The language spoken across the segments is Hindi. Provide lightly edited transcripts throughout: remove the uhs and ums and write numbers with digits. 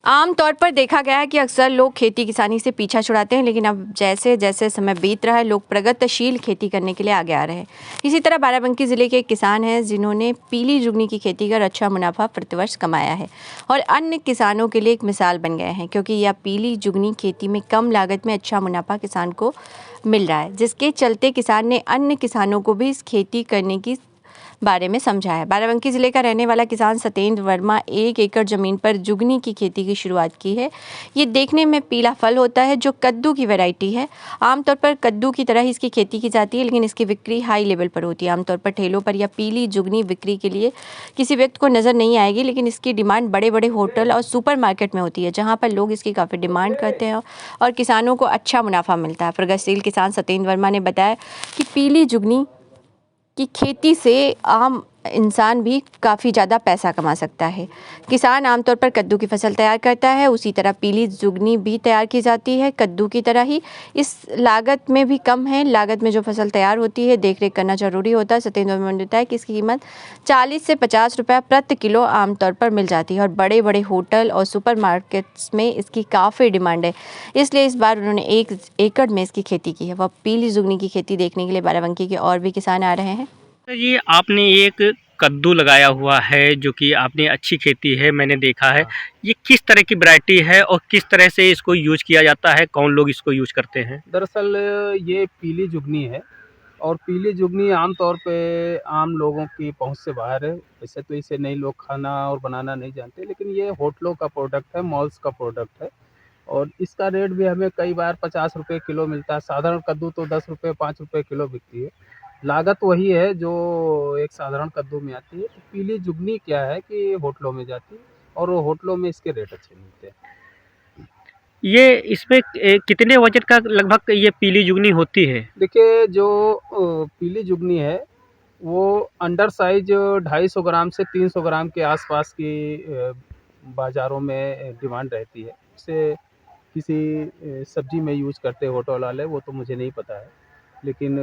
आम तौर पर देखा गया है कि अक्सर लोग खेती किसानी से पीछा छुड़ाते हैं, लेकिन अब जैसे जैसे समय बीत रहा है लोग प्रगतिशील खेती करने के लिए आगे आ रहे हैं। इसी तरह बाराबंकी ज़िले के एक किसान हैं जिन्होंने पीली जुगनी की खेती कर अच्छा मुनाफा प्रतिवर्ष कमाया है और अन्य किसानों के लिए एक मिसाल बन गए हैं, क्योंकि यह पीली जुगनी खेती में कम लागत में अच्छा मुनाफा किसान को मिल रहा है, जिसके चलते किसान ने अन्य किसानों को भी इस खेती करने की बारे में समझाया। बाराबंकी जिले का रहने वाला किसान सत्येंद्र वर्मा 1 एकड़ जमीन पर जुगनी की खेती की शुरुआत की है। ये देखने में पीला फल होता है जो कद्दू की वैरायटी है। आमतौर पर कद्दू की तरह ही इसकी खेती की जाती है, लेकिन इसकी बिक्री हाई लेवल पर होती है। आमतौर पर ठेलों पर यह पीली जुगनी बिक्री के लिए किसी व्यक्ति को नज़र नहीं आएगी, लेकिन इसकी डिमांड बड़े बड़े होटल और सुपर मार्केट में होती है, जहाँ पर लोग इसकी काफ़ी डिमांड करते हैं और किसानों को अच्छा मुनाफा मिलता है। प्रगतिशील किसान सत्येंद्र वर्मा ने बताया कि पीली जुगनी कि खेती से आम इंसान भी काफ़ी ज़्यादा पैसा कमा सकता है। किसान आमतौर पर कद्दू की फसल तैयार करता है, उसी तरह पीली जुगनी भी तैयार की जाती है कद्दू की तरह ही। इस लागत में भी कम है। लागत में जो फसल तैयार होती है देख रेख करना जरूरी होता है। सत्येंद्र वर्मा ने बताया कि इसकी कीमत 40 से 50 रुपये प्रति किलो आमतौर पर मिल जाती है और बड़े बड़े होटल और सुपर मार्केट्स में इसकी काफ़ी डिमांड है, इसलिए इस बार उन्होंने 1 एकड़ में इसकी खेती की है। वह पीली जुगनी की खेती देखने के लिए बाराबंकी के और भी किसान आ रहे हैं। ये आपने एक कद्दू लगाया हुआ है जो कि आपने अच्छी खेती है, मैंने देखा है। ये किस तरह की वैरायटी है और किस तरह से इसको यूज किया जाता है, कौन लोग इसको यूज करते हैं? दरअसल ये पीली जुगनी है और पीली जुगनी आम तौर पे आम लोगों की पहुंच से बाहर है। वैसे तो इसे नई लोग खाना और बनाना नहीं जानते, लेकिन ये होटलों का प्रोडक्ट है, मॉल्स का प्रोडक्ट है और इसका रेट भी हमें कई बार 50 रुपये किलो मिलता है। साधारण कद्दू तो 10 रुपये 5 रुपये किलो बिकती है। लागत वही है जो एक साधारण कद्दू में आती है। तो पीली जुगनी क्या है कि होटलों में जाती है और होटलों में इसके रेट अच्छे मिलते हैं। ये इसमें कितने वजन का लगभग ये पीली जुगनी होती है? देखिए जो पीली जुगनी है वो अंडर साइज 250 ग्राम से 300 ग्राम के आसपास की बाज़ारों में डिमांड रहती है। इसे किसी सब्जी में यूज़ करते हैं होटल वाले, वो तो मुझे नहीं पता है, लेकिन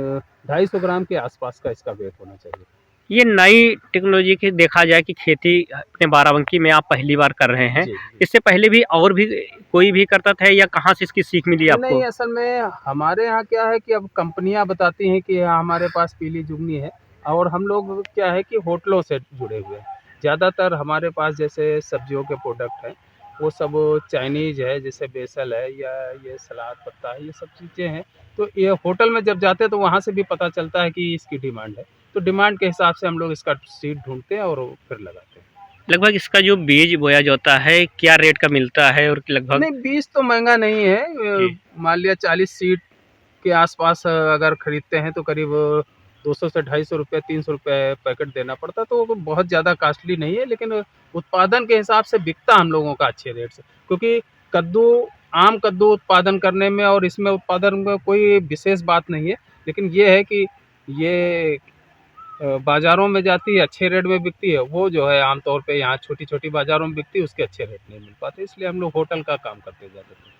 250 ग्राम के आसपास का इसका वेट होना चाहिए। ये नई टेक्नोलॉजी की देखा जाए कि खेती अपने बाराबंकी में आप पहली बार कर रहे हैं। जी, जी। इससे पहले भी और भी कोई भी करता था या कहाँ से इसकी सीख मिली आपको? नहीं, असल में हमारे यहाँ क्या है कि अब कंपनियाँ बताती हैं कि हाँ, हमारे पास पीली जुगनी है और हम लोग क्या है कि होटलों से जुड़े हुए हैं। ज़्यादातर हमारे पास जैसे सब्जियों के प्रोडक्ट हैं, वो सब चाइनीज़ है, जैसे बेसल है या ये सलाद पत्ता है, ये सब चीज़ें हैं। तो ये होटल में जब जाते हैं तो वहाँ से भी पता चलता है कि इसकी डिमांड है। तो डिमांड के हिसाब से हम लोग इसका सीड ढूँढते हैं और फिर लगाते हैं। लगभग इसका जो बीज बोया जाता है क्या रेट का मिलता है और लगभग? नहीं, बीज तो महँगा नहीं है। जी। मान लिया 40 सीड के आसपास अगर खरीदते हैं तो करीब 200 से 250 रुपये 300 रुपये पैकेट देना पड़ता है, तो वो बहुत ज़्यादा कॉस्टली नहीं है, लेकिन उत्पादन के हिसाब से बिकता हम लोगों का अच्छे रेट से। क्योंकि कद्दू आम कद्दू उत्पादन करने में और इसमें उत्पादन में कोई विशेष बात नहीं है, लेकिन ये है कि ये बाज़ारों में जाती है, अच्छे रेट में बिकती है। वो जो है आम तौर पे यहाँ छोटी-छोटी बाज़ारों में बिकती है, उसके अच्छे रेट नहीं मिल पाते, इसलिए हम लोग होटल का काम करते हैं ज़्यादातर।